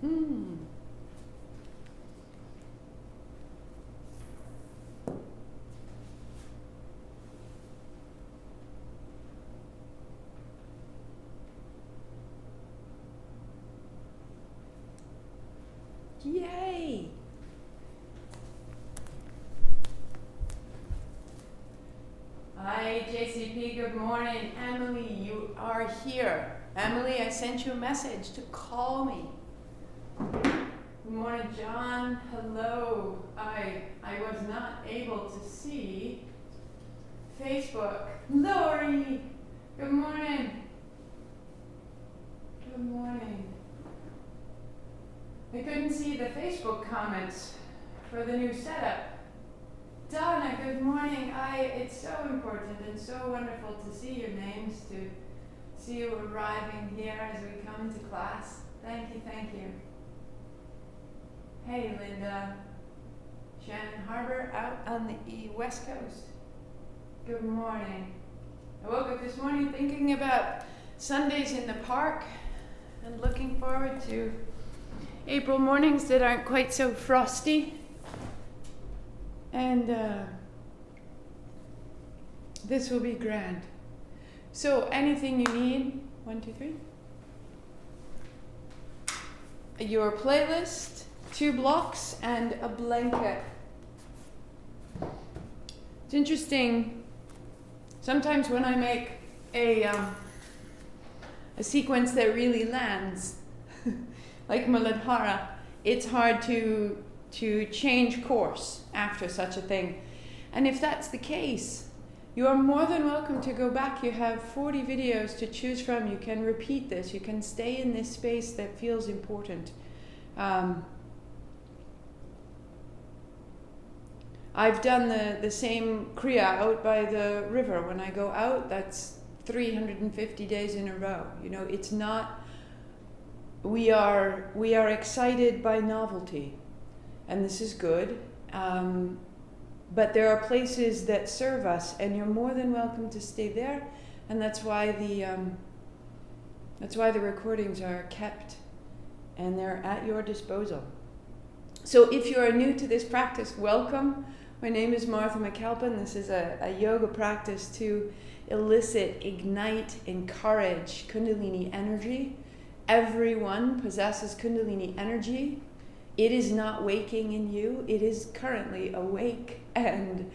Yay! Hi, JCP, good morning. Emily, you are here. Emily, I sent you a message to call me. Good morning, John. Hello. I was not able to see Facebook. Lori, good morning. Good morning. I couldn't see the Facebook comments for the new setup. Donna, good morning. It's so important and so wonderful to see your names, to see you arriving here as we come to class. Thank you, thank you. Hey, Linda. Shannon Harbor out on the West Coast. Good morning. I woke up this morning thinking about Sundays in the park and looking forward to April mornings that aren't quite so frosty. And this will be grand. So anything you need, 1, 2, 3. Your playlist, 2 blocks, and a blanket. It's interesting, sometimes when I make a sequence that really lands, like Muladhara, it's hard to change course after such a thing. And if that's the case, you are more than welcome to go back. You have 40 videos to choose from. You can repeat this. You can stay in this space that feels important. I've done the same kriya out by the river. When I go out, that's 350 days in a row. You know, it's not, we are excited by novelty. And this is good, but there are places that serve us, and you're more than welcome to stay there. And that's why the recordings are kept, and they're at your disposal. So if you are new to this practice, welcome. My name is Martha McAlpin. This is a yoga practice to elicit, ignite, encourage Kundalini energy. Everyone possesses Kundalini energy. It is not waking in you. It is currently awake and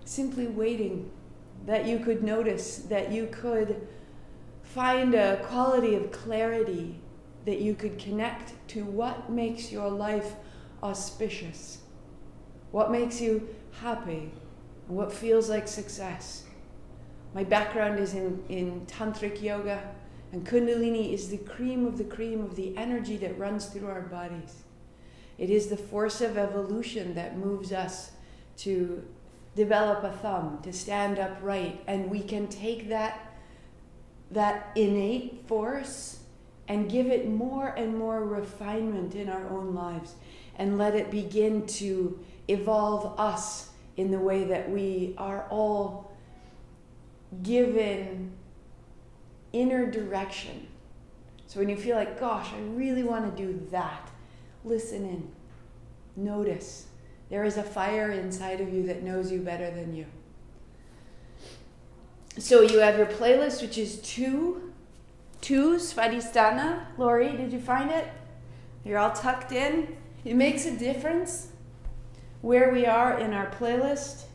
simply waiting that you could notice, that you could find a quality of clarity, that you could connect to what makes your life auspicious, what makes you happy, what feels like success. My background is in tantric yoga, and Kundalini is the cream of the energy that runs through our bodies. It is the force of evolution that moves us to develop a thumb, to stand upright, and we can take that innate force and give it more and more refinement in our own lives, and let it begin to evolve us in the way that we are all given inner direction. So when you feel like, gosh, I really want to do that, listen in. Notice. There is a fire inside of you that knows you better than you. So you have your playlist, which is two Svadhistana. Lori, did you find it? You're all tucked in. It makes a difference where we are in our playlist.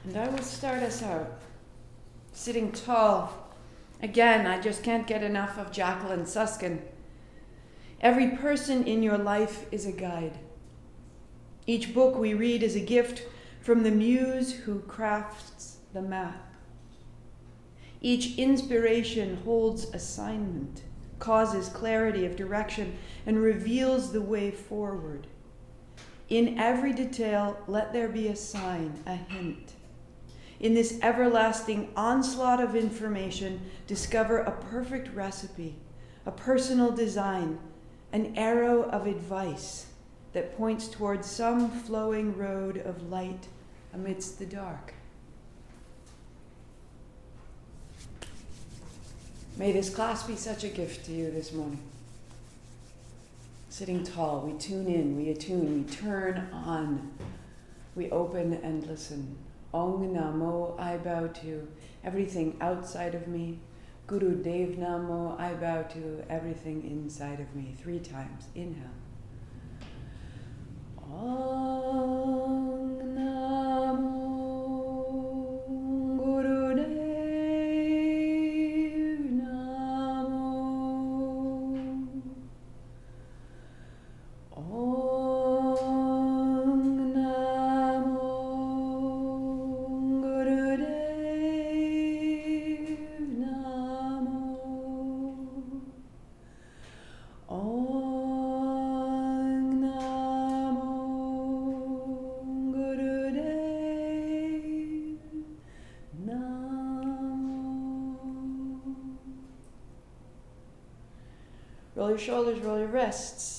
And I will start us out. Sitting tall. Again, I just can't get enough of Jacqueline Susskind. Every person in your life is a guide. Each book we read is a gift from the muse who crafts the map. Each inspiration holds assignment, causes clarity of direction, and reveals the way forward. In every detail, let there be a sign, a hint. In this everlasting onslaught of information, discover a perfect recipe, a personal design, an arrow of advice that points towards some flowing road of light amidst the dark. May this class be such a gift to you this morning. Sitting tall, we tune in, we attune, we turn on, we open and listen. Ong Namo, I bow to everything outside of me. Guru Dev Namo, I bow to everything inside of me. 3 times. Inhale. Ong Namo Guru Dev Namo. Ong Namo Guru Dev Namo. Ong Namo Guru Dev Namo. Roll your shoulders, roll your wrists.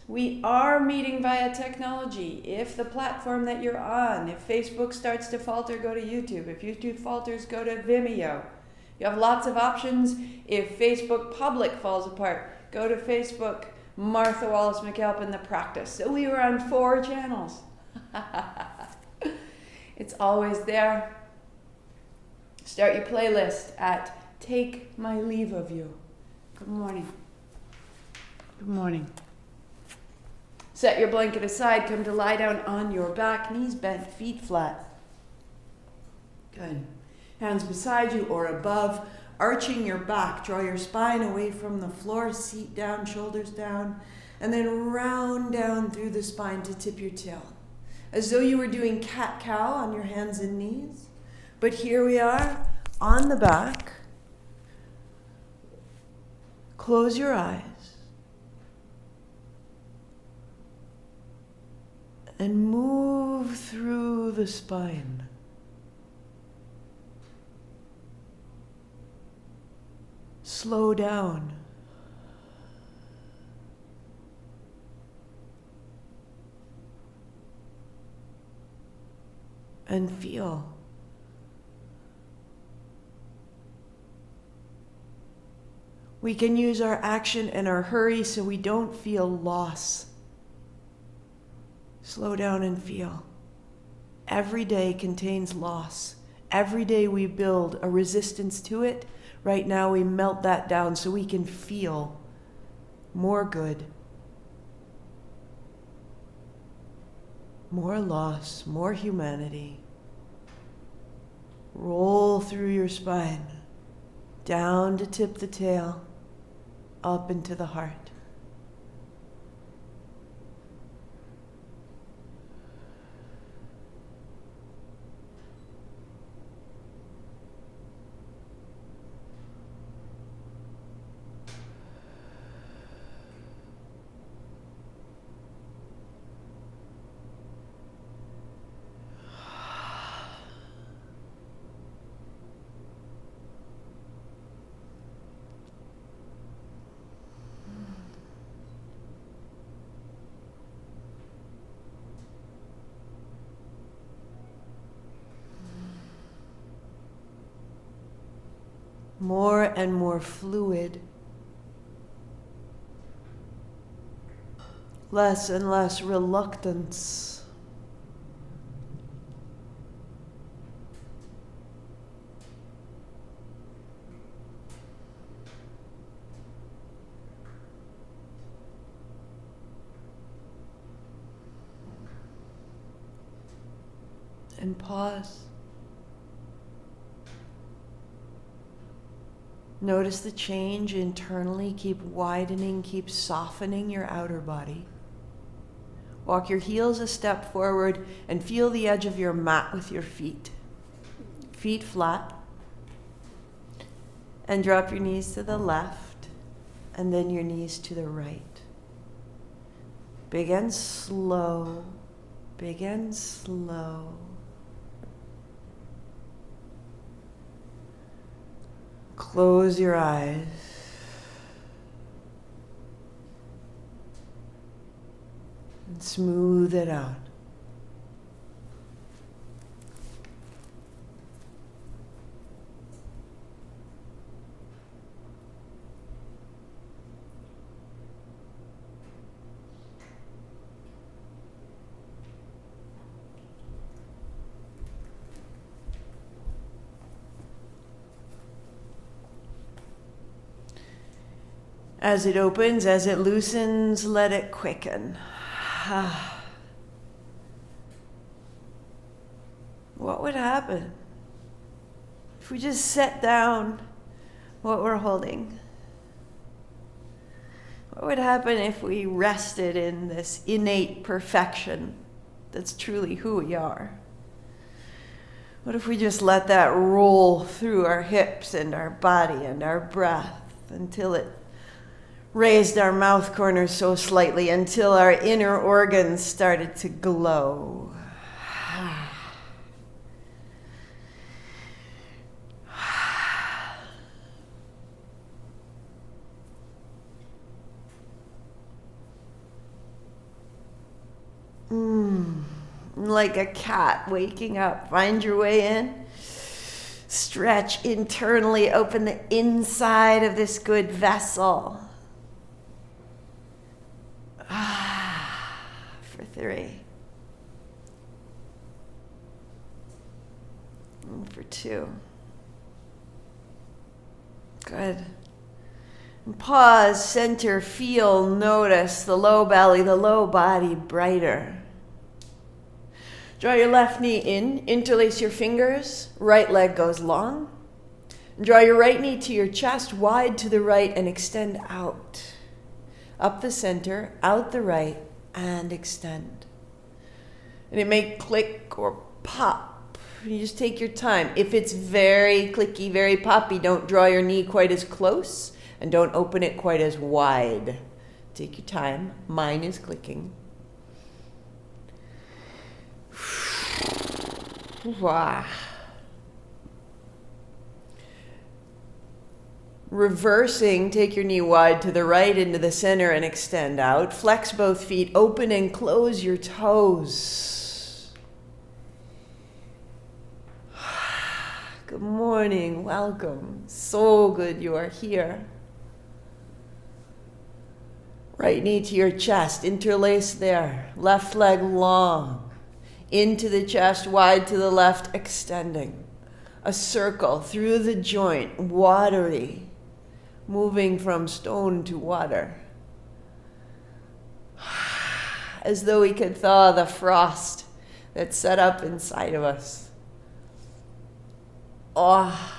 We are meeting via technology. If the platform that you're on, if Facebook starts to falter, go to YouTube. If YouTube falters, go to Vimeo. You have lots of options. If Facebook public falls apart, go to Facebook, Martha Wallace McAlpin, The Practice. So we were on 4 channels. It's always there. Start your playlist at Take My Leave of You. Good morning. Good morning. Set your blanket aside. Come to lie down on your back, knees bent, feet flat. Good. Hands beside you or above, arching your back. Draw your spine away from the floor, seat down, shoulders down, and then round down through the spine to tip your tail. As though you were doing cat-cow on your hands and knees. But here we are on the back. Close your eyes. And move through the spine. Slow down. And feel. We can use our action and our hurry so we don't feel loss. Slow down and feel. Every day contains loss. Every day we build a resistance to it. Right now we melt that down so we can feel more good. More loss, more humanity. Roll through your spine. Down to tip the tail. Up into the heart. More and more fluid, less and less reluctance. And pause. Notice the change internally. Keep widening, keep softening your outer body. Walk your heels a step forward and feel the edge of your mat with your feet. Feet flat. And drop your knees to the left and then your knees to the right. Big and slow. Big and slow. Close your eyes. And smooth it out. As it opens, as it loosens, let it quicken. What would happen if we just set down what we're holding? What would happen if we rested in this innate perfection that's truly who we are? What if we just let that roll through our hips and our body and our breath until it raised our mouth corners so slightly, until our inner organs started to glow? Like a cat waking up. Find your way in. Stretch internally. Open the inside of this good vessel. For 3. And for 2. Good. And pause, center, feel, notice the low belly, the low body brighter. Draw your left knee in, interlace your fingers, right leg goes long. Draw your right knee to your chest, wide to the right, and extend out. Up the center, out the right, and extend. And it may click or pop. You just take your time. If it's very clicky, very poppy, don't draw your knee quite as close, and don't open it quite as wide. Take your time. Mine is clicking. Wow. Reversing, take your knee wide to the right into the center and extend out. Flex both feet, open and close your toes. Good morning, welcome. So good you are here. Right knee to your chest, interlace there. Left leg long. Into the chest, wide to the left, extending. A circle through the joint, watery, moving from stone to water. As though we could thaw the frost that's set up inside of us. Oh.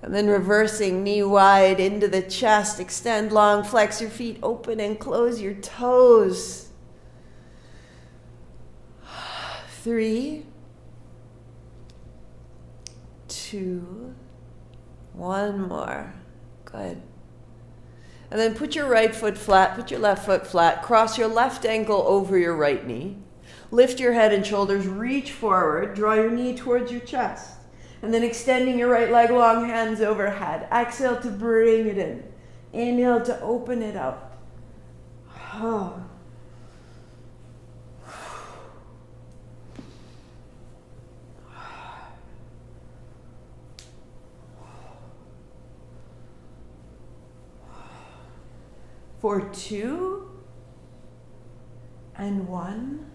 And then reversing, knee wide into the chest, extend long, flex your feet open and close your toes. 3, 2, 1 more. Good. And then put your right foot flat, put your left foot flat, cross your left ankle over your right knee. Lift your head and shoulders, reach forward, draw your knee towards your chest. And then extending your right leg long, hands overhead. Exhale to bring it in. Inhale to open it up. Oh. For 2 and 1.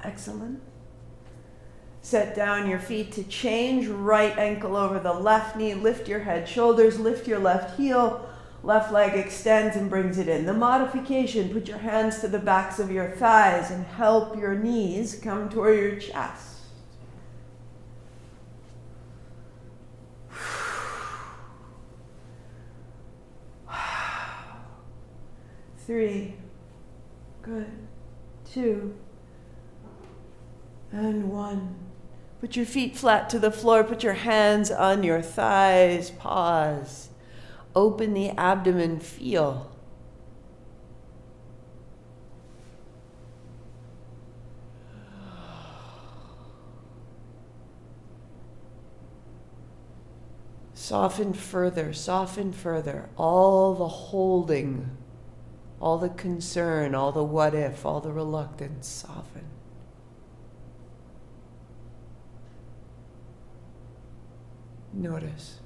Excellent. Set down your feet to change. Right ankle over the left knee. Lift your head, shoulders. Lift your left heel. Left leg extends and brings it in. The modification, put your hands to the backs of your thighs and help your knees come toward your chest. 3, good, 2, and 1. Put your feet flat to the floor, put your hands on your thighs, pause. Open the abdomen, feel. Soften further, all the holding. All the concern, all the what if, all the reluctance, soften. Notice.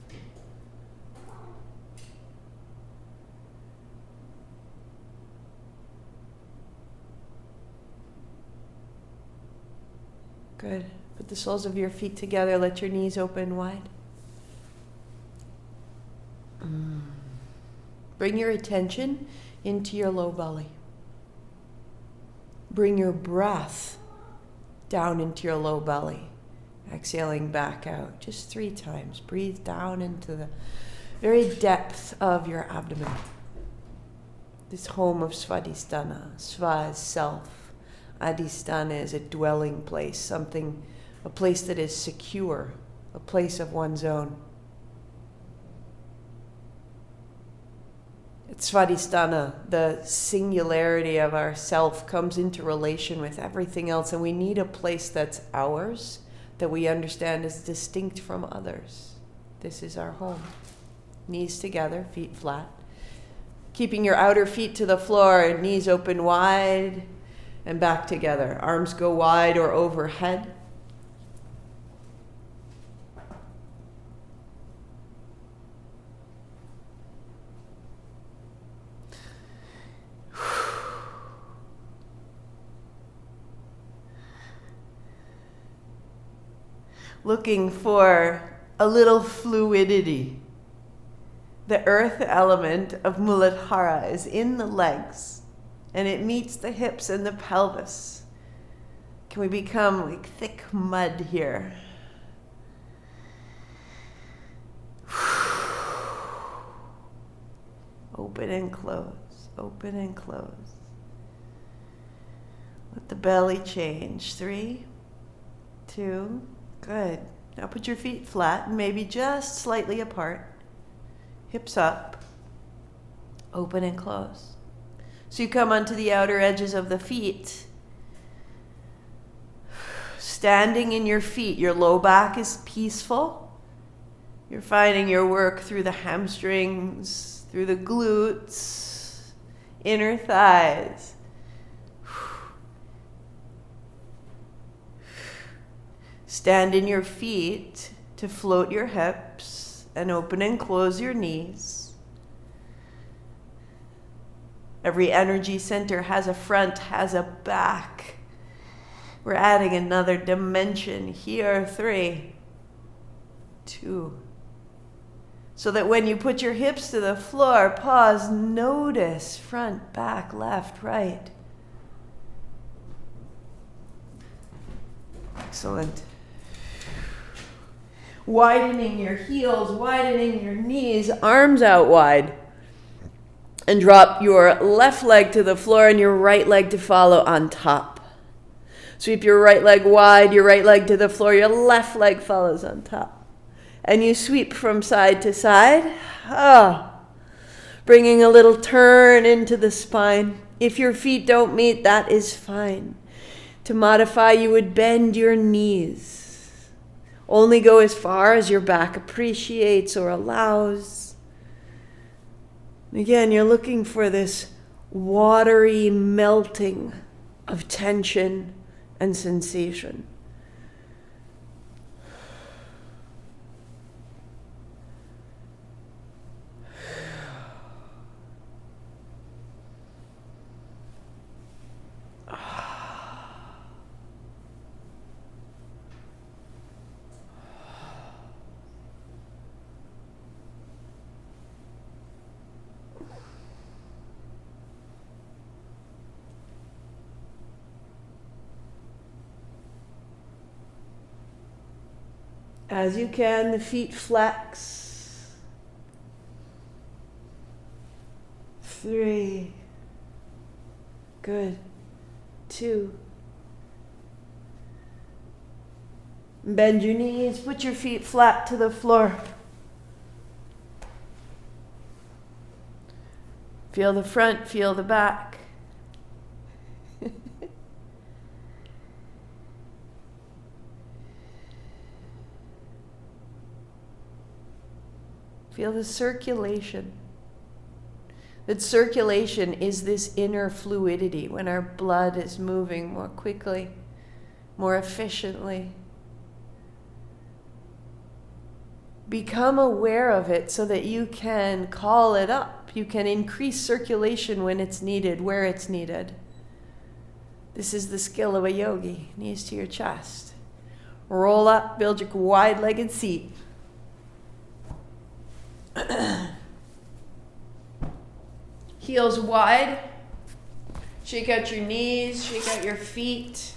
Good. Put the soles of your feet together. Let your knees open wide. Bring your attention into your low belly. Bring your breath down into your low belly. Exhaling back out just 3 times. Breathe down into the very depth of your abdomen. This home of Svadhistana. Sva is self. Adhistana is a dwelling place, a place that is secure, a place of one's own. At Svadhistana, the singularity of our self comes into relation with everything else, and we need a place that's ours, that we understand is distinct from others. This is our home. Knees together, feet flat. Keeping your outer feet to the floor, knees open wide and back together. Arms go wide or overhead. Looking for a little fluidity. The earth element of Muladhara is in the legs, and it meets the hips and the pelvis. Can we become like thick mud here? Open and close, open and close. Let the belly change. 3, 2, good. Now put your feet flat and maybe just slightly apart. Hips up, open and close. So you come onto the outer edges of the feet. Standing in your feet, your low back is peaceful. You're finding your work through the hamstrings, through the glutes, inner thighs. Stand in your feet to float your hips and open and close your knees. Every energy center has a front, has a back. We're adding another dimension here. 3, 2. So that when you put your hips to the floor, pause, notice front, back, left, right. Excellent. Widening your heels, widening your knees, arms out wide. And drop your left leg to the floor and your right leg to follow on top. Sweep your right leg wide, your right leg to the floor, your left leg follows on top. And you sweep from side to side. Bringing a little turn into the spine. If your feet don't meet, that is fine. To modify, you would bend your knees. Only go as far as your back appreciates or allows. Again, you're looking for this watery melting of tension and sensation. As you can, the feet flex. 3. Good. 2. Bend your knees, put your feet flat to the floor. Feel the front, feel the back. Feel the circulation. That circulation is this inner fluidity when our blood is moving more quickly, more efficiently. Become aware of it so that you can call it up. You can increase circulation when it's needed, where it's needed. This is the skill of a yogi. Knees to your chest. Roll up, build your wide-legged seat. Heels wide. Shake out your knees, shake out your feet.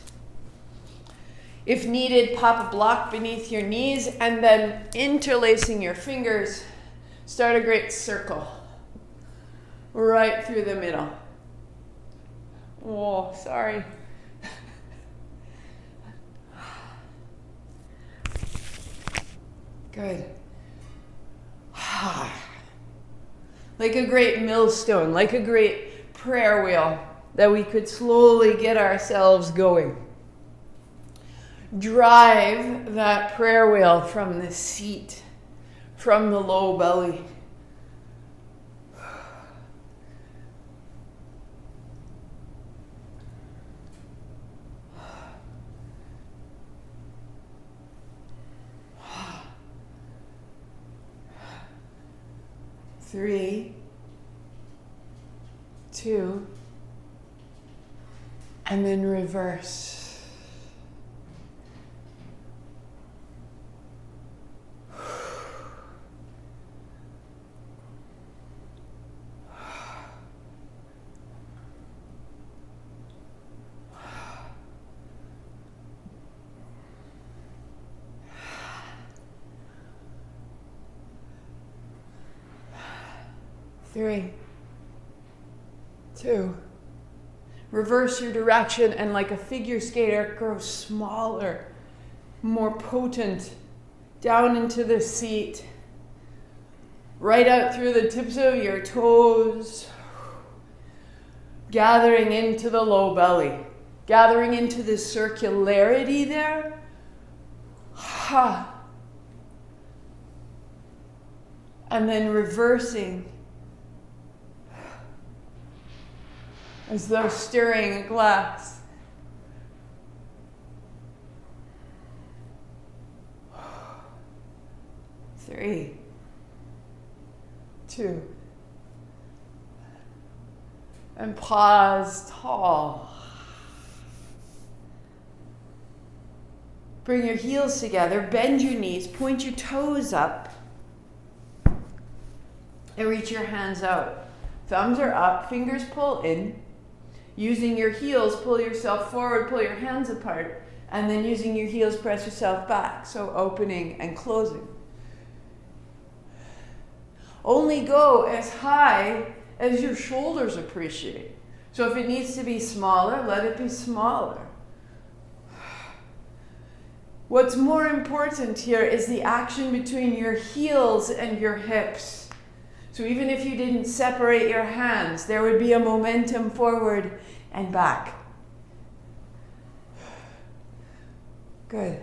If needed, pop a block beneath your knees and then interlacing your fingers, start a great circle right through the middle. Oh, sorry. Good. Like a great millstone, like a great prayer wheel that we could slowly get ourselves going. Drive that prayer wheel from the seat, from the low belly. Three, two, and then reverse. Three, two, reverse your direction and like a figure skater, grow smaller, more potent, down into the seat, right out through the tips of your toes, gathering into the low belly, gathering into the circularity there. And then reversing as though stirring a glass. Three, two, and pause tall. Bring your heels together, bend your knees, point your toes up, and reach your hands out. Thumbs are up, fingers pull in. Using your heels, pull yourself forward, pull your hands apart, and then using your heels, press yourself back. So opening and closing. Only go as high as your shoulders appreciate. So if it needs to be smaller, let it be smaller. What's more important here is the action between your heels and your hips. So even if you didn't separate your hands, there would be a momentum forward and back. Good.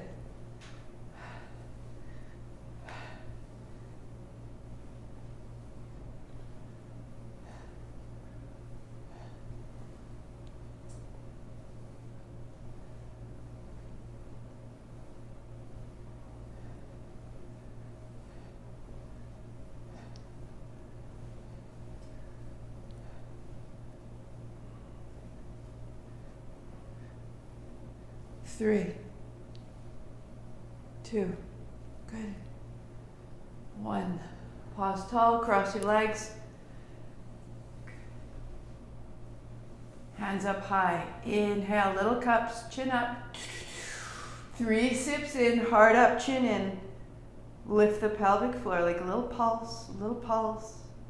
Three, two, good. One, pause tall, cross your legs. Hands up high. Inhale, little cups, chin up. 3 sips in, heart up, chin in. Lift the pelvic floor like a little pulse,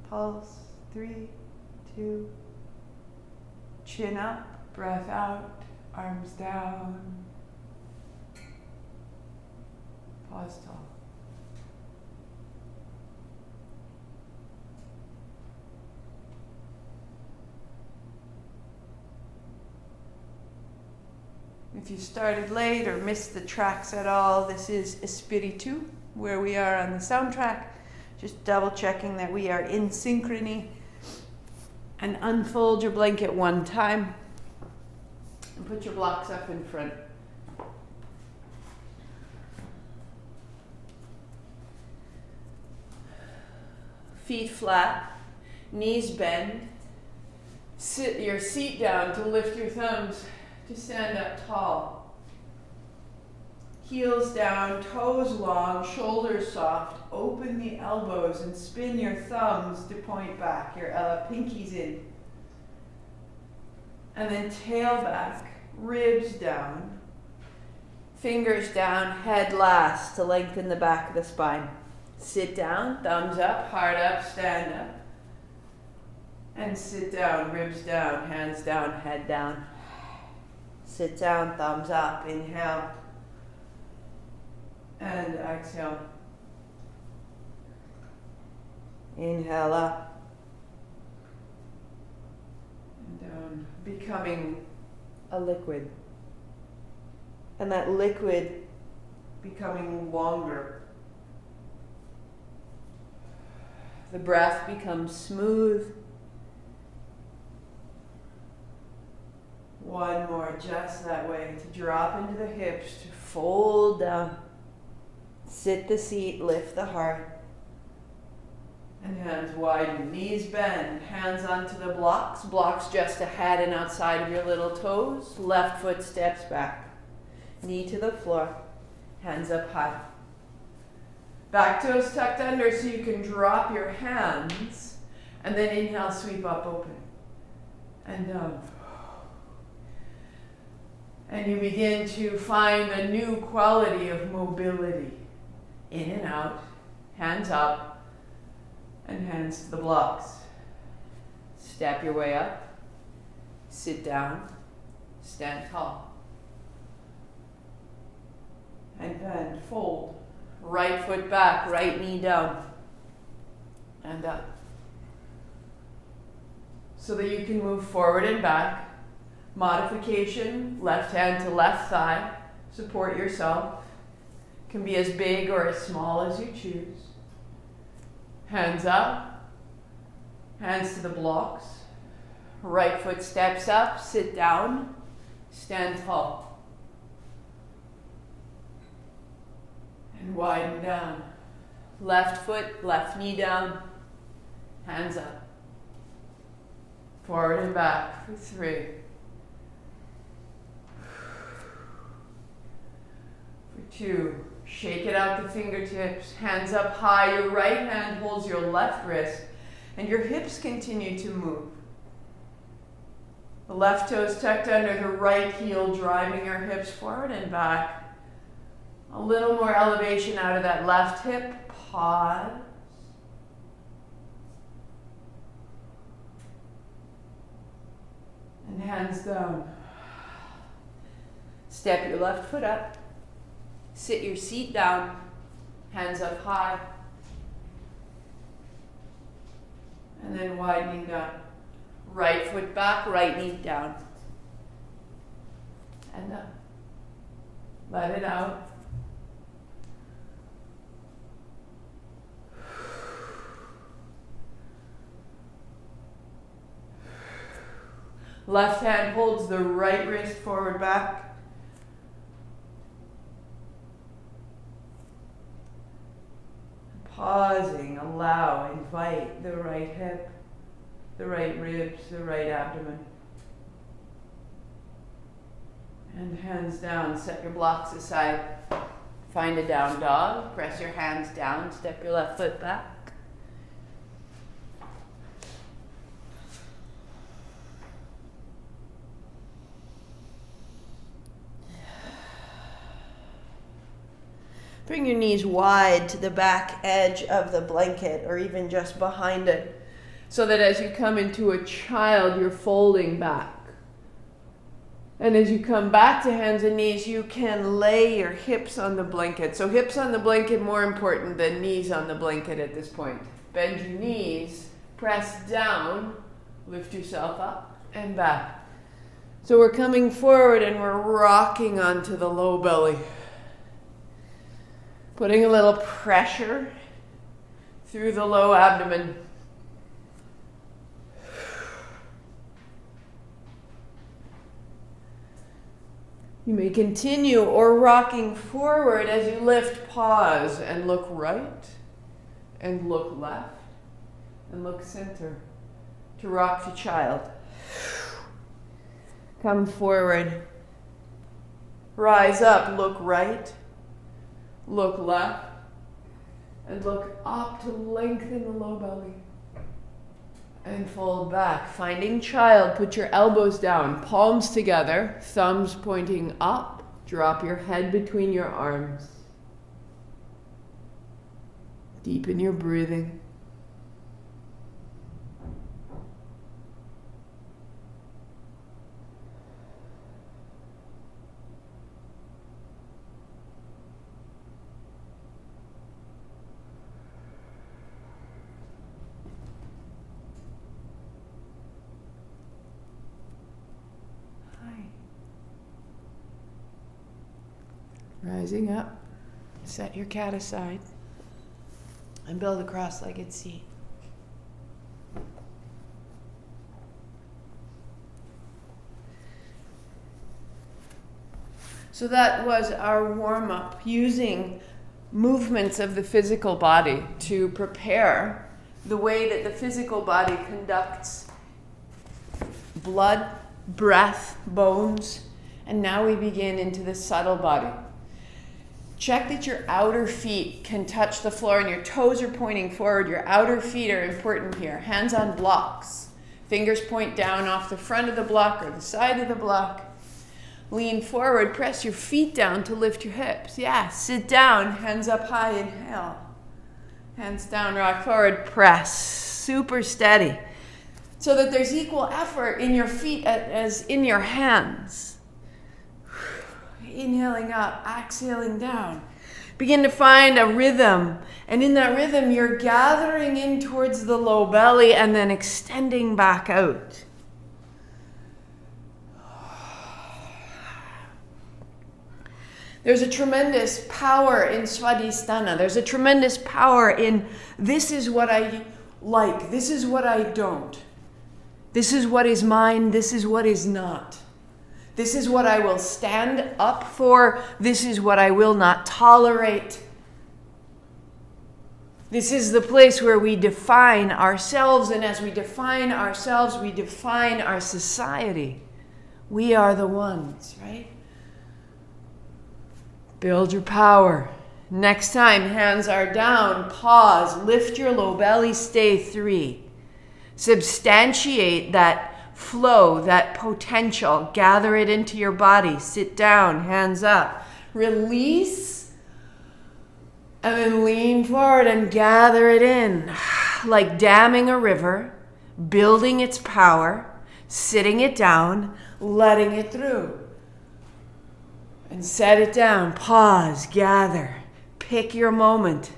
pulse. 3, 2, chin up, breath out, arms down. Pause tall. If you started late or missed the tracks at all, this is Espiritu, where we are on the soundtrack. Just double checking that we are in synchrony. And unfold your blanket one time. And put your blocks up in front. Feet flat, knees bend. Sit your seat down to lift your thumbs to stand up tall. Heels down, toes long, shoulders soft. Open the elbows and spin your thumbs to point back, your pinkies in. And then tail back, ribs down, fingers down, head last to lengthen the back of the spine. Sit down, thumbs up, heart up, stand up. And sit down, ribs down, hands down, head down. Sit down, thumbs up, inhale. And exhale. Inhale up. And down, becoming a liquid. And that liquid becoming longer. The breath becomes smooth. One more, just that way, to drop into the hips, to fold down. Sit the seat, lift the heart. And hands widen, knees bend, hands onto the blocks. Blocks just ahead and outside of your little toes. Left foot steps back. Knee to the floor, hands up high. Back toes tucked under so you can drop your hands. And then inhale, sweep up, open. And down. And you begin to find a new quality of mobility. In and out, hands up, and hands to the blocks. Step your way up, sit down, stand tall. And bend, fold. Right foot back, right knee down, and up. So that you can move forward and back. Modification, left hand to left thigh. Support yourself. Can be as big or as small as you choose. Hands up. Hands to the blocks. Right foot steps up, sit down, stand tall. And widen down. Left foot, left knee down, hands up. Forward and back for 3. For 2. Shake it out the fingertips, hands up high. Your right hand holds your left wrist, and your hips continue to move. The left toes tucked under, the right heel driving your hips forward and back. A little more elevation out of that left hip. Pause. And hands down. Step your left foot up. Sit your seat down. Hands up high. And then widening down. Right foot back, right knee down. And up. Let it out. Left hand holds the right wrist forward back. Pausing, allow, invite the right hip, the right ribs, the right abdomen. And hands down, set your blocks aside. Find a down dog, press your hands down, step your left foot back. Bring your knees wide to the back edge of the blanket or even just behind it, so that as you come into a child, you're folding back. And as you come back to hands and knees, you can lay your hips on the blanket. So hips on the blanket more important than knees on the blanket at this point. Bend your knees, press down, lift yourself up and back. So we're coming forward and we're rocking onto the low belly. Putting a little pressure through the low abdomen. You may continue or rocking forward as you lift, pause, and look right, and look left, and look center. To rock to child. Come forward. Rise up, look right, Look left. And look up to lengthen the low belly. And fold back. Finding child, put your elbows down, palms together, thumbs pointing up. Drop your head between your arms. Deepen your breathing. Rising up, set your cat aside, and build a cross-legged seat. So that was our warm-up, using movements of the physical body to prepare the way that the physical body conducts blood, breath, bones, and now we begin into the subtle body. Check that your outer feet can touch the floor and your toes are pointing forward. Your outer feet are important here. Hands on blocks. Fingers point down off the front of the block or the side of the block. Lean forward. Press your feet down to lift your hips. Yeah, sit down. Hands up high. Inhale. Hands down. Rock forward. Press. Super steady. So that there's equal effort in your feet as in your hands. Inhaling up, exhaling down. Begin to find a rhythm. And in that rhythm, you're gathering in towards the low belly and then extending back out. There's a tremendous power in Svadhistana. There's a tremendous power in this is what I like, this is what I don't. This is what is mine, this is what is not. This is what I will stand up for. This is what I will not tolerate. This is the place where we define ourselves, and as we define ourselves, we define our society. We are the ones, right? Build your power. Next time, hands are down, pause, lift your low belly, stay 3. Substantiate that flow, that potential, gather it into your body, sit down, hands up, release, and then lean forward and gather it in, like damming a river, building its power, sitting it down, letting it through. And set it down, pause, gather, pick your moment,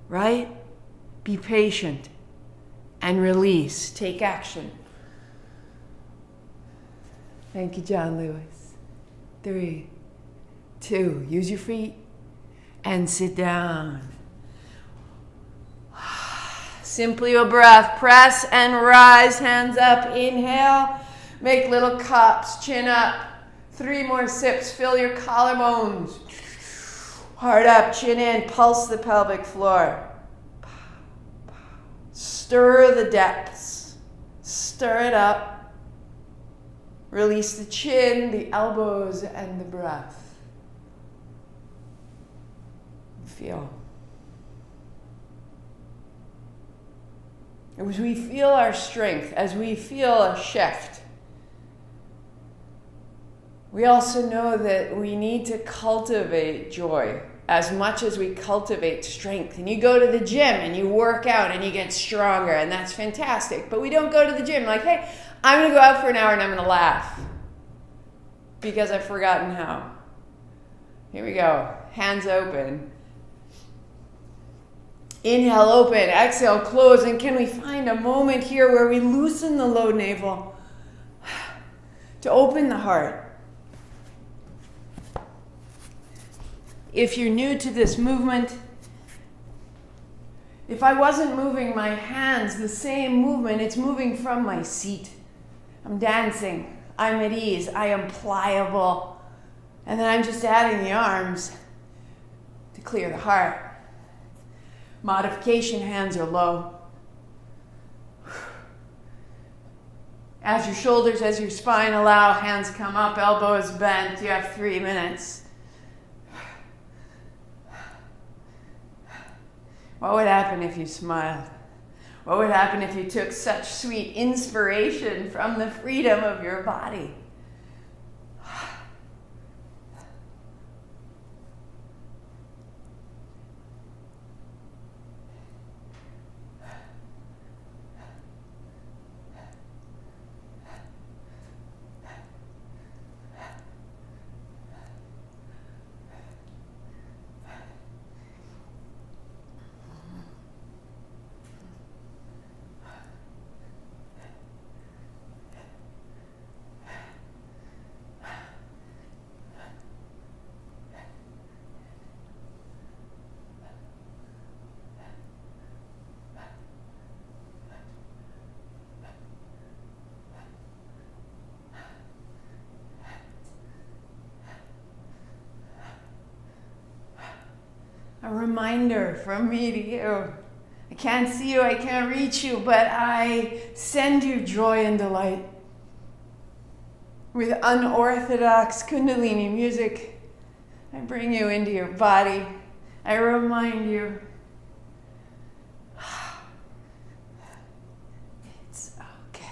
right? Be patient and release, take action. Thank you, John Lewis. 3, 2, use your feet and sit down. Simply a breath, press and rise, hands up, inhale, make little cups, chin up. 3 more sips, fill your collarbones. Heart up, chin in, pulse the pelvic floor. Stir the depths, stir it up. Release the chin, the elbows, and the breath. Feel. As we feel our strength, as we feel a shift, we also know that we need to cultivate joy as much as we cultivate strength. And you go to the gym and you work out and you get stronger, and that's fantastic. But we don't go to the gym like, hey, I'm going to go out for an hour and I'm going to laugh because I've forgotten how. Here we go. Hands open. Inhale, open. Exhale, close. And can we find a moment here where we loosen the low navel to open the heart? If you're new to this movement, if I wasn't moving my hands, the same movement, it's moving from my seat. I'm dancing, I'm at ease, I am pliable. And then I'm just adding the arms to clear the heart. Modification, hands are low. As your shoulders, as your spine allow, hands come up, elbows bent. You have 3 minutes. What would happen if you smiled? What would happen if you took such sweet inspiration from the freedom of your body? A reminder from me to you. I can't see you, I can't reach you, but I send you joy and delight. With unorthodox kundalini music, I bring you into your body. I remind you, it's okay.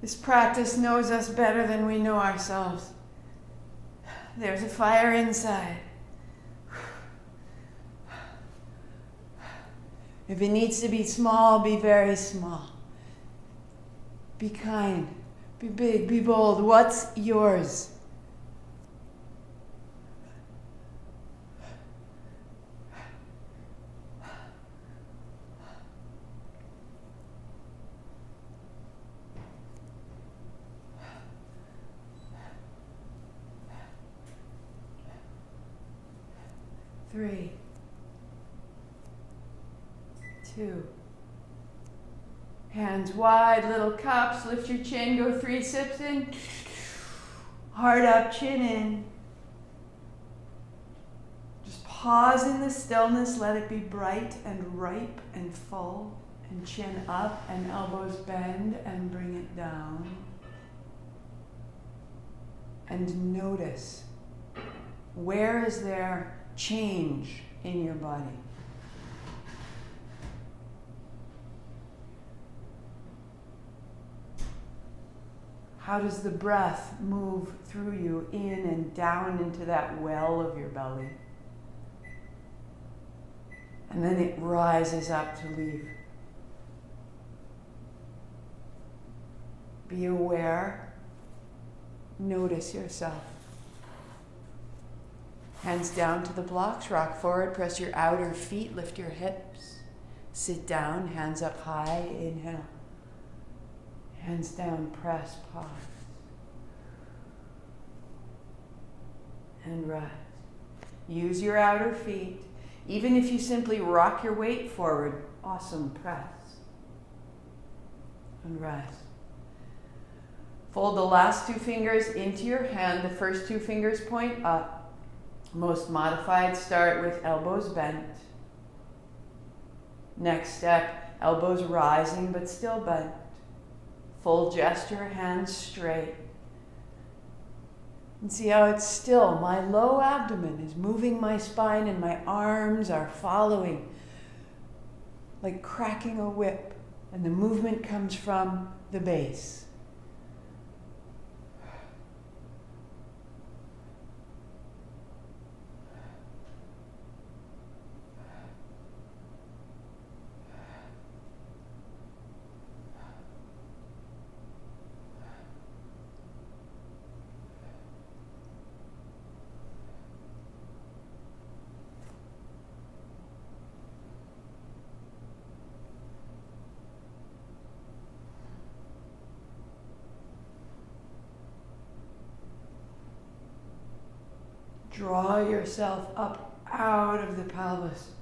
This practice knows us better than we know ourselves. There's a fire inside. If it needs to be small, be very small. Be kind, be big, be bold. What's yours? Three, 2. Hands wide, little cups. Lift your chin, go 3 sips in. Heart up, chin in. Just pause in the stillness. Let it be bright and ripe and full. And chin up and elbows bend and bring it down. And notice, where is there change in your body? How does the breath move through you in and down into that well of your belly? And then it rises up to leave. Be aware. Notice yourself. Hands down to the blocks, rock forward, press your outer feet, lift your hips. Sit down, hands up high, inhale. Hands down, press, pause. And rise. Use your outer feet. Even if you simply rock your weight forward, awesome, press. And rise. Fold the last 2 fingers into your hand. The first 2 fingers point up. Most modified, start with elbows bent. Next step, elbows rising but still bent. Full gesture, hands straight. And see how it's still. My low abdomen is moving my spine and my arms are following, like cracking a whip. And the movement comes from the base. Draw yourself up out of the pelvis.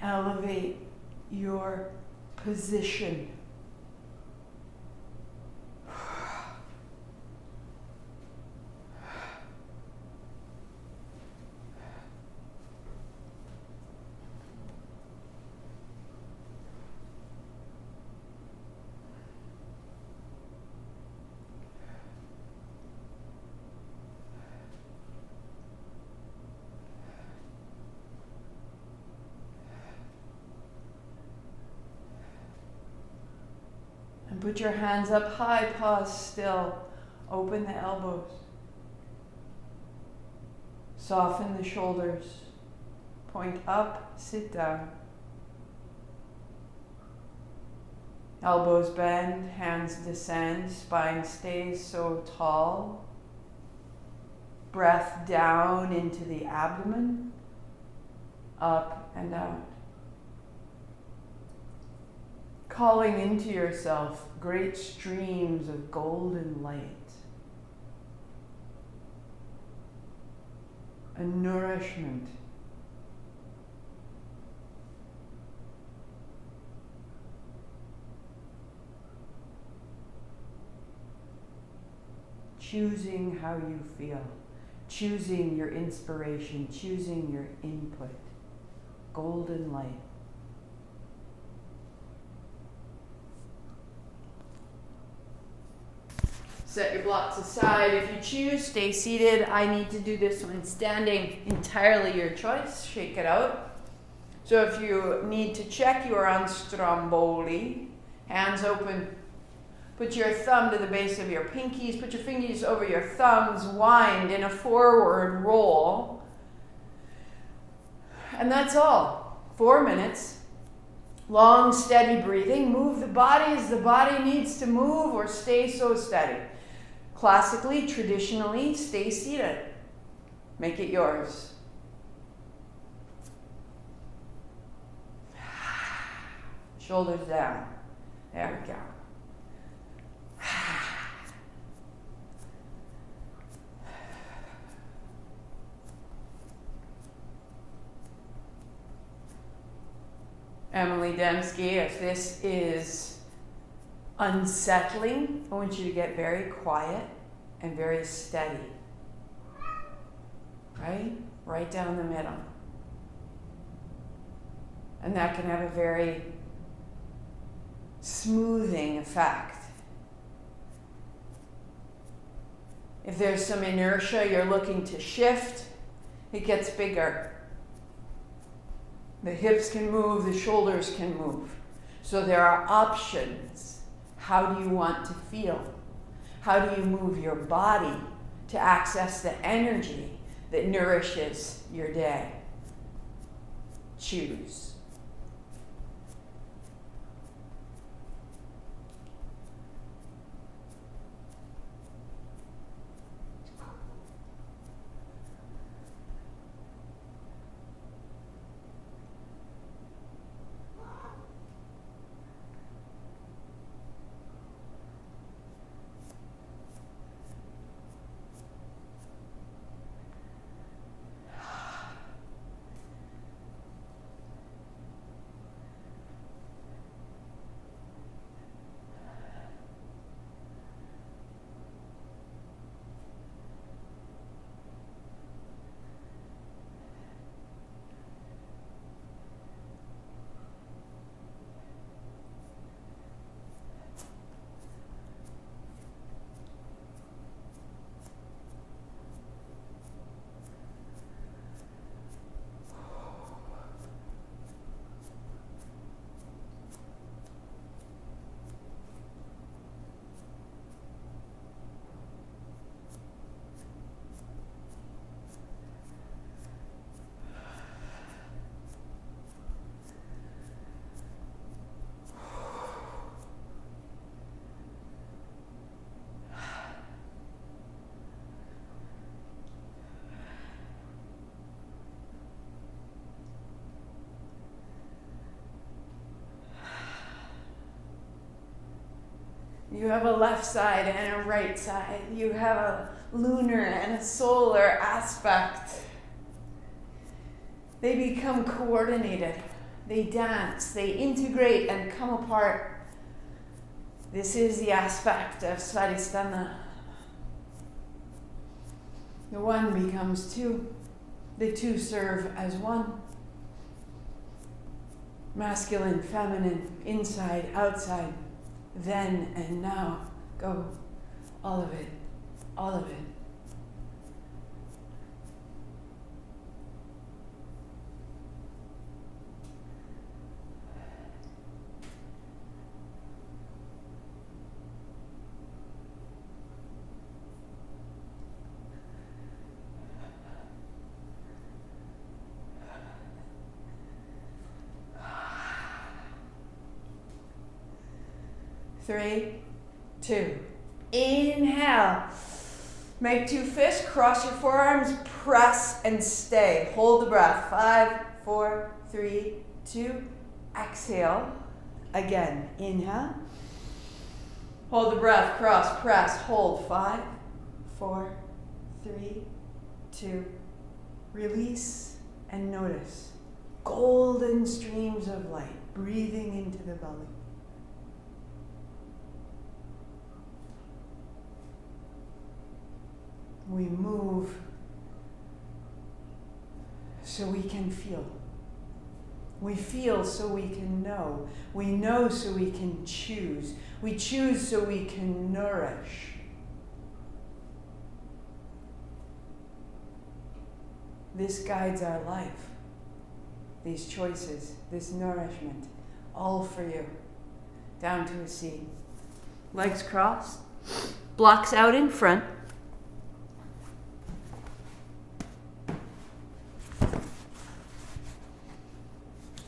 Elevate your position. And put your hands up high, pause still. Open the elbows. Soften the shoulders. Point up, sit down. Elbows bend, hands descend, spine stays so tall. Breath down into the abdomen, up and out. Calling into yourself great streams of golden light. A nourishment. Choosing how you feel, choosing your inspiration, choosing your input. Golden light. Set your blocks aside. If you choose, stay seated. I need to do this one standing. Entirely your choice. Shake it out. So if you need to check, you are on Stromboli. Hands open. Put your thumb to the base of your pinkies. Put your fingers over your thumbs. Wind in a forward roll. And that's all. 4 minutes. Long, steady breathing. Move the body as the body needs to move, or stay so steady. Classically, traditionally, stay seated. Make it yours. Shoulders down. There we go. Emily Dembski, if this is unsettling, I want you to get very quiet and very steady. Right? Right down the middle. And that can have a very smoothing effect. If there's some inertia you're looking to shift, it gets bigger. The hips can move, the shoulders can move. So there are options. How do you want to feel? How do you move your body to access the energy that nourishes your day? Choose. You have a left side and a right side. You have a lunar and a solar aspect. They become coordinated. They dance. They integrate and come apart. This is the aspect of Svadhistana. The one becomes two. The two serve as one. Masculine, feminine, inside, outside. Then and now. Go. All of it. All of it. 3, 2. Inhale. Make 2 fists, cross your forearms, press and stay. Hold the breath. 5, 4, 3, 2. Exhale. Again. Inhale. Hold the breath, cross, press, hold. 5, 4, 3, 2. Release and notice. Golden streams of light breathing into the belly. We move so we can feel. We feel so we can know. We know so we can choose. We choose so we can nourish. This guides our life. These choices, this nourishment, all for you. Down to a seat. Legs crossed. Blocks out in front.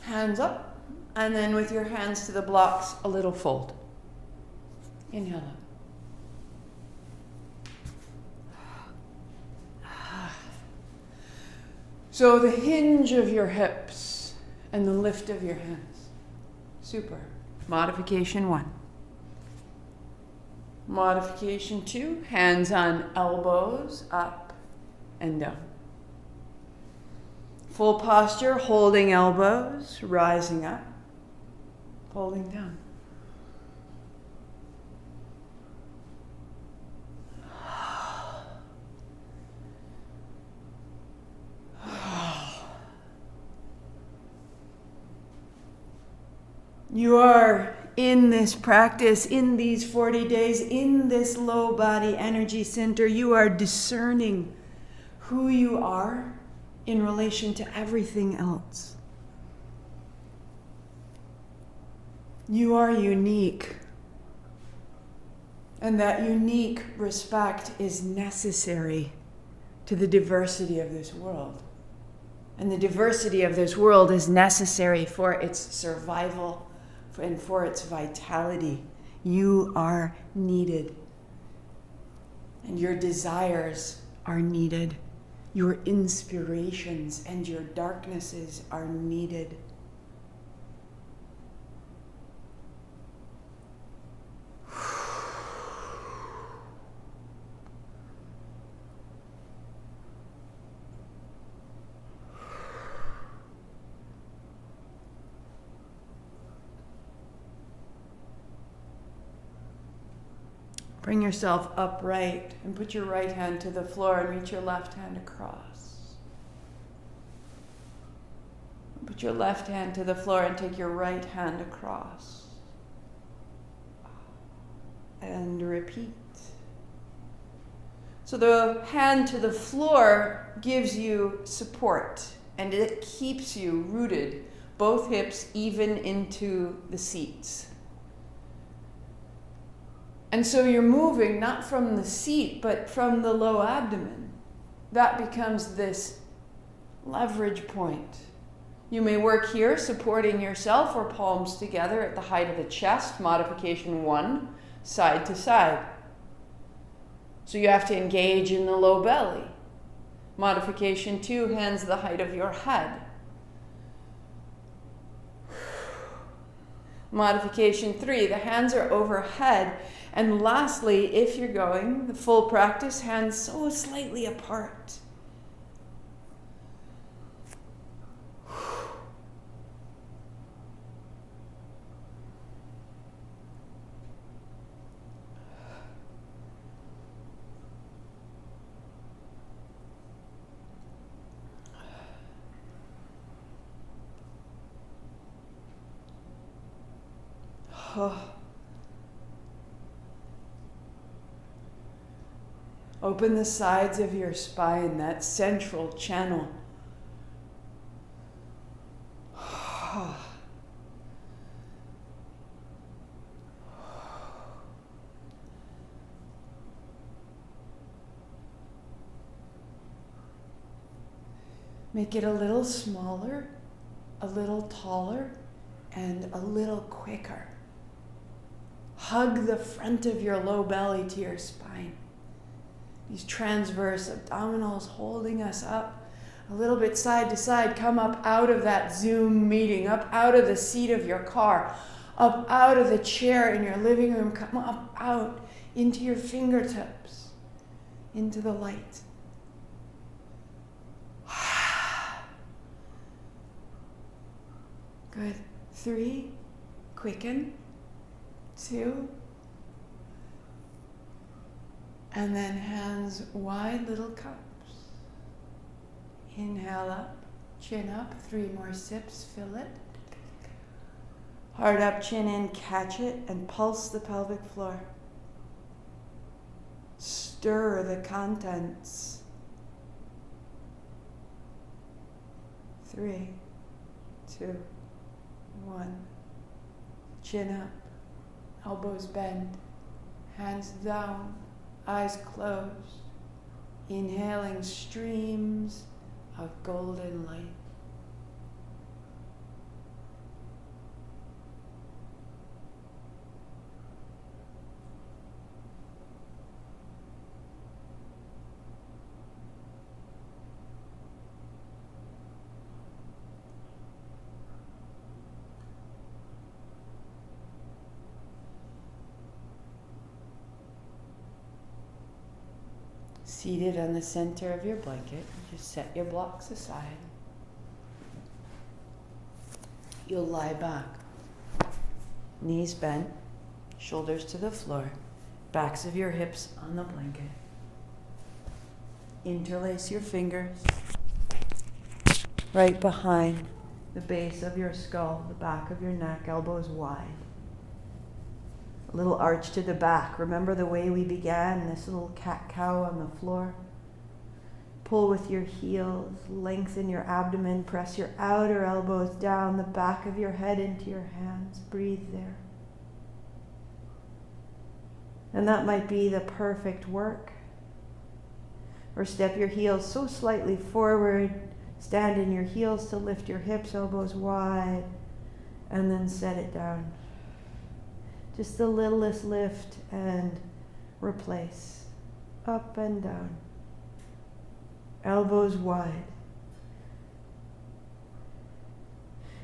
Hands up, and then with your hands to the blocks, a little fold. Inhale up. So the hinge of your hips and the lift of your hands. Super. Modification 1. Modification 2, hands on elbows, up and down. Full posture, holding elbows, rising up, folding down. You are in this practice, in these 40 days, in this low body energy center, you are discerning who you are in relation to everything else. You are unique. And that unique respect is necessary to the diversity of this world. And the diversity of this world is necessary for its survival and for its vitality. You are needed. And your desires are needed. Your inspirations and your darknesses are needed. Bring yourself upright and put your right hand to the floor and reach your left hand across. Put your left hand to the floor and take your right hand across. And repeat. So the hand to the floor gives you support and it keeps you rooted, both hips even into the seats. And so you're moving not from the seat, but from the low abdomen. That becomes this leverage point. You may work here, supporting yourself or palms together at the height of the chest, modification 1, side to side. So you have to engage in the low belly. Modification 2, hands the height of your head. Modification 3, the hands are overhead. And lastly, if you're going the full practice, hands so slightly apart. Open the sides of your spine, that central channel. Make it a little smaller, a little taller, and a little quicker. hug the front of your low belly to your spine. These transverse abdominals holding us up a little bit side to side. Come up out of that Zoom meeting, up out of the seat of your car, up out of the chair in your living room. Come up out into your fingertips, into the light. Good. 3, quicken. 2, and then hands wide, little cups. Inhale up, chin up, 3 more sips, fill it. Heart up, chin in, catch it, and pulse the pelvic floor. Stir the contents. 3, 2, 1. Chin up, elbows bend, hands down, eyes closed. Inhaling streams of golden light. Seated on the center of your blanket, just set your blocks aside. You'll lie back, knees bent, shoulders to the floor, backs of your hips on the blanket. Interlace your fingers right behind the base of your skull, the back of your neck, elbows wide. A little arch to the back. Remember the way we began, this little cat-cow on the floor. Pull with your heels, lengthen your abdomen, press your outer elbows down, the back of your head into your hands. Breathe there. And that might be the perfect work. Or step your heels so slightly forward, stand in your heels to lift your hips, elbows wide, and then set it down. Just the littlest lift and replace. Up and down. Elbows wide.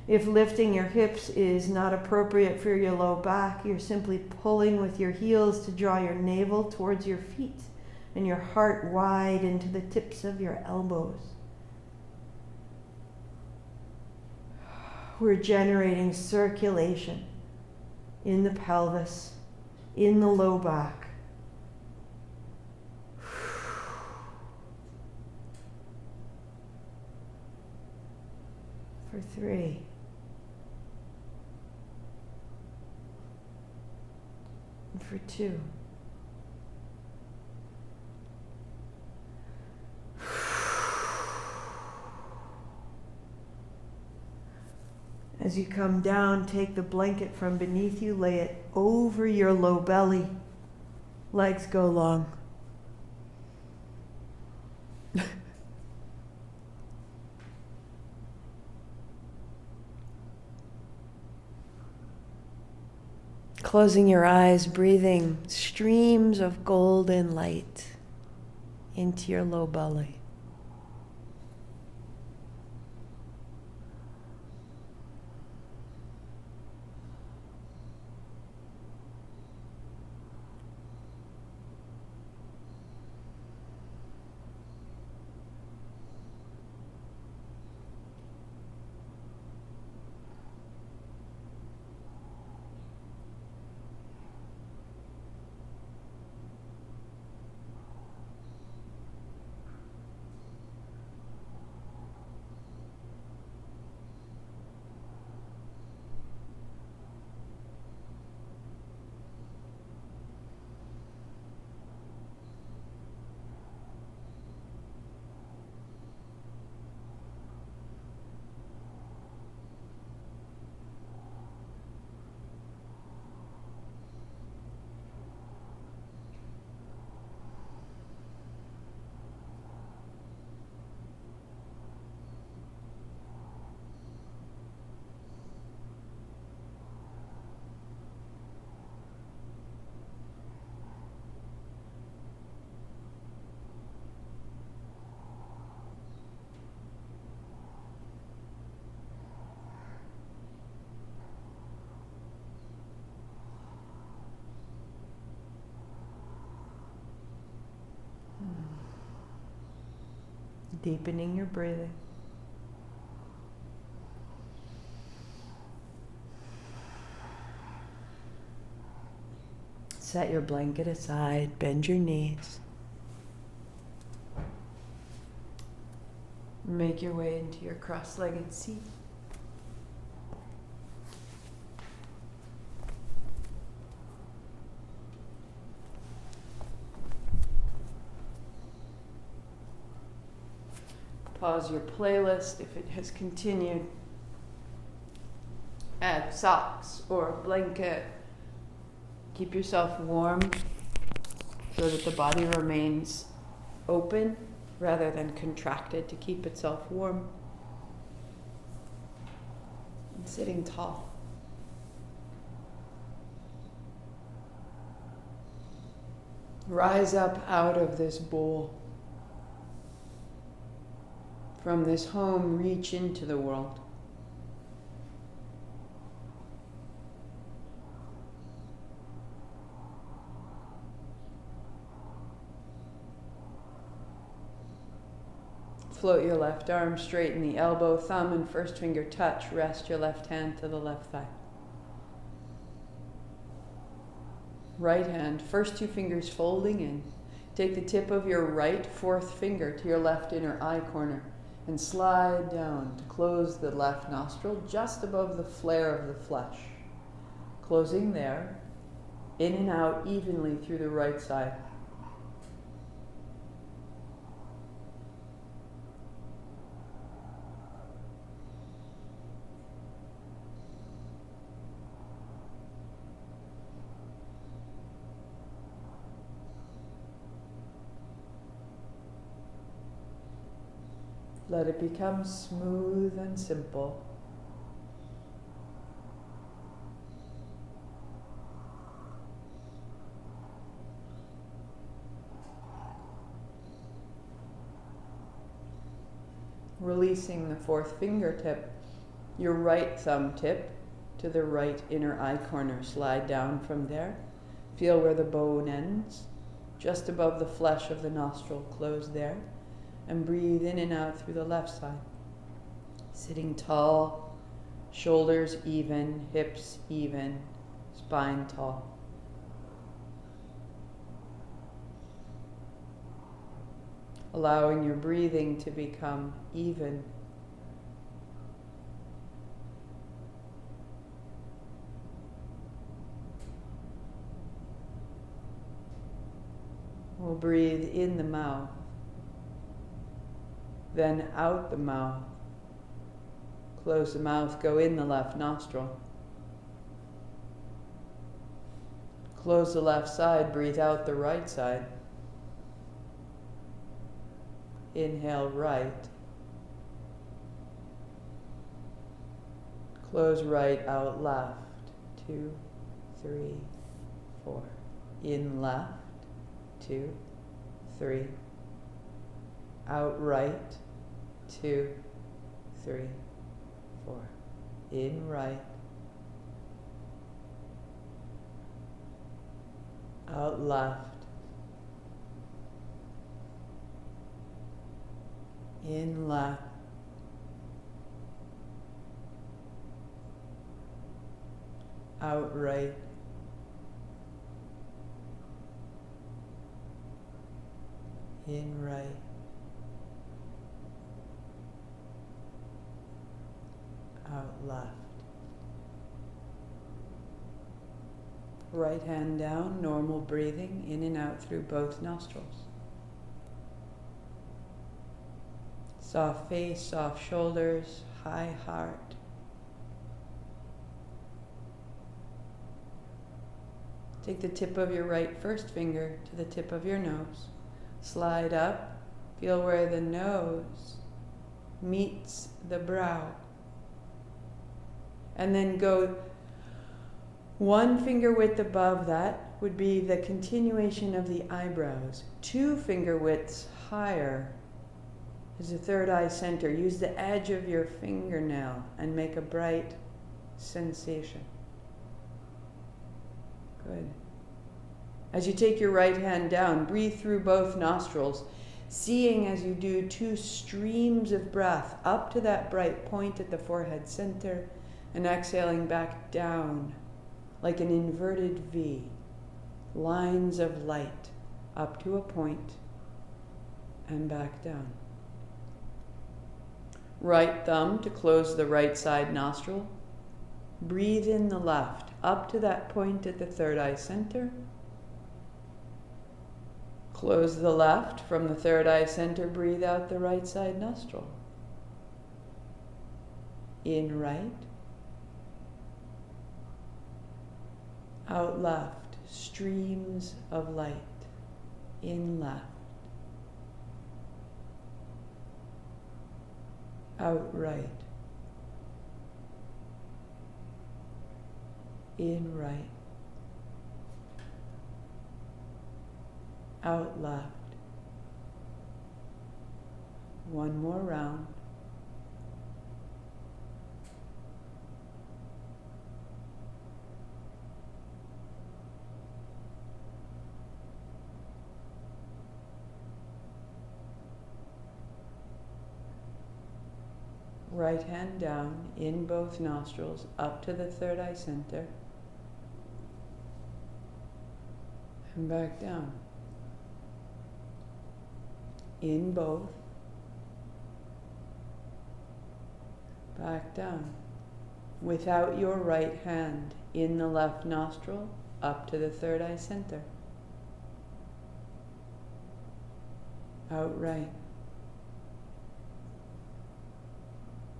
If lifting your hips is not appropriate for your low back, you're simply pulling with your heels to draw your navel towards your feet and your heart wide into the tips of your elbows. We're generating circulation in the pelvis, in the low back. For 3. And for 2. As you come down, take the blanket from beneath you, lay it over your low belly. Legs go long. Closing your eyes, breathing streams of golden light into your low belly. Deepening your breathing. Set your blanket aside, bend your knees. Make your way into your cross-legged seat. Pause your playlist if it has continued. Add socks or a blanket. Keep yourself warm so that the body remains open rather than contracted to keep itself warm. And sitting tall. Rise up out of this bowl. From this home, reach into the world. Float your left arm, straighten the elbow, thumb and first finger touch. Rest your left hand to the left thigh. Right hand, first two fingers folding in. Take the tip of your right fourth finger to your left inner eye corner and slide down to close the left nostril just above the flare of the flesh. Closing there, in and out evenly through the right side. Let it become smooth and simple. Releasing the fourth fingertip, your right thumb tip to the right inner eye corner. Slide down from there. Feel where the bone ends, just above the flesh of the nostril. Close there. And breathe in and out through the left side. Sitting tall, shoulders even, hips even, spine tall. Allowing your breathing to become even. We'll breathe in the mouth. Then out the mouth. Close the mouth, go in the left nostril. Close the left side, breathe out the right side. Inhale right. Close right, out left. 2, 3, 4. In left. 2, 3. Out right, 2, 3, 4. In right. Out left. In left. Out right. In right. Out left. Right hand down, normal breathing, in and out through both nostrils. Soft face, soft shoulders, high heart. Take the tip of your right first finger to the tip of your nose. Slide up, feel where the nose meets the brow. And then go one finger width above that would be the continuation of the eyebrows. 2 finger widths higher is the third eye center. Use the edge of your fingernail and make a bright sensation. Good. As you take your right hand down, breathe through both nostrils. seeing as you do 2 streams of breath up to that bright point at the forehead center and exhaling back down like an inverted V, lines of light up to a point and back down. Right thumb to close the right side nostril. Breathe in the left up to that point at the third eye center. Close the left from the third eye center. Breathe out the right side nostril. In right. Out left. Streams of light. In left. Out right. In right. Out left. One more round. Right hand down in both nostrils up to the third eye center and back down. In both, back down. Without your right hand, in the left nostril, up to the third eye center. Out right.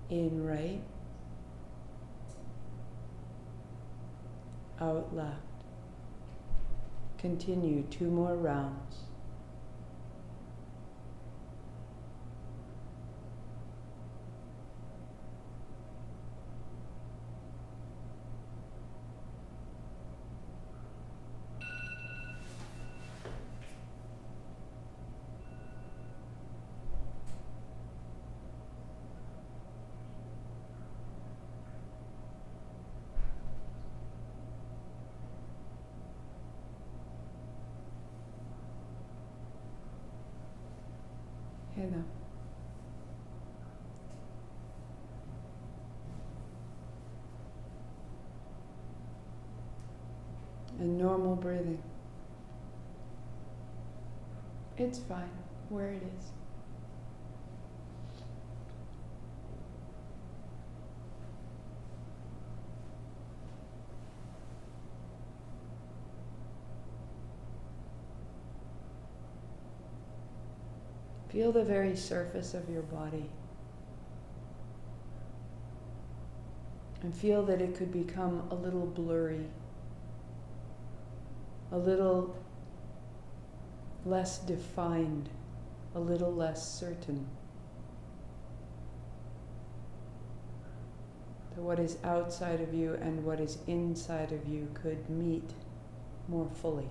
In right. Out left. Continue 2 more rounds. Now. And normal breathing. It's fine where it is. Feel the very surface of your body. And feel that it could become a little blurry, a little less defined, a little less certain. That what is outside of you and what is inside of you could meet more fully.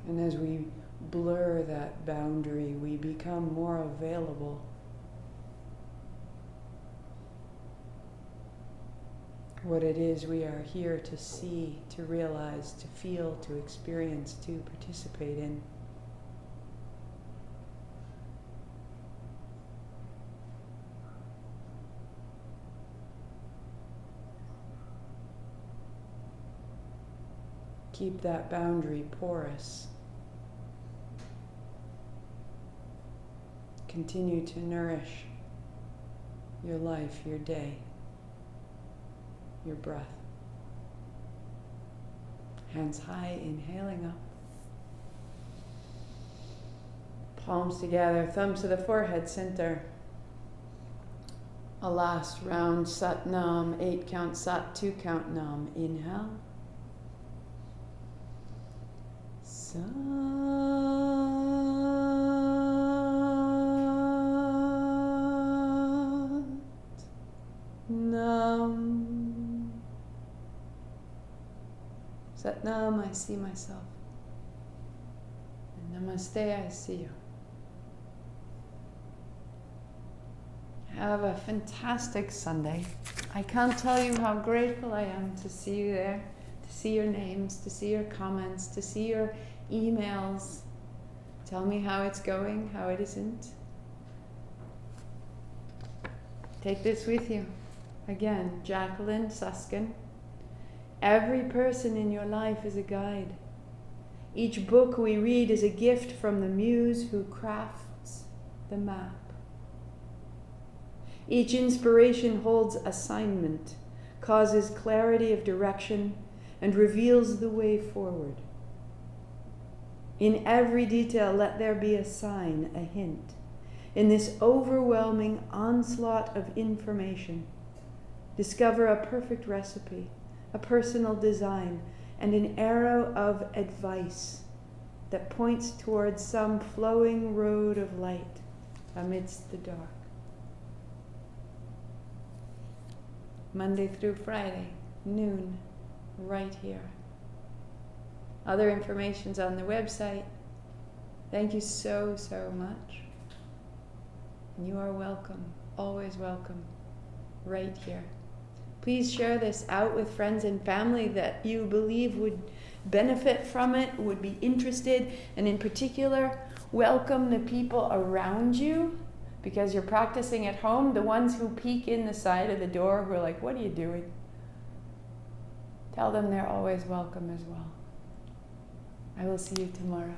And as we blur that boundary, we become more available. What it is we are here to see, to realize, to feel, to experience, to participate in. Keep that boundary porous. Continue to nourish your life, your day, your breath. Hands high, inhaling up. Palms together, thumbs to the forehead center. A last round Sat Nam, 8 count Sat, 2 count Nam. Inhale. Sat Nam. Sat Nam, I see myself. And Namaste, I see you. Have a fantastic Sunday. I can't tell you how grateful I am to see you there, to see your names, to see your comments, to see your emails. Tell me how it's going, how it isn't. Take this with you. Again, Jacqueline Suskin. Every person in your life is a guide. Each book we read is a gift from the muse who crafts the map. Each inspiration holds assignment, causes clarity of direction, and reveals the way forward. In every detail, let there be a sign, a hint. In this overwhelming onslaught of information, discover a perfect recipe, a personal design, and an arrow of advice that points towards some flowing road of light amidst the dark. Monday through Friday, noon, right here. Other information's on the website. Thank you so, so much. You are welcome, always welcome, right here. Please share this out with friends and family that you believe would benefit from it, would be interested, and in particular, welcome the people around you, because you're practicing at home, the ones who peek in the side of the door who are like, what are you doing? Tell them they're always welcome as well. I will see you tomorrow.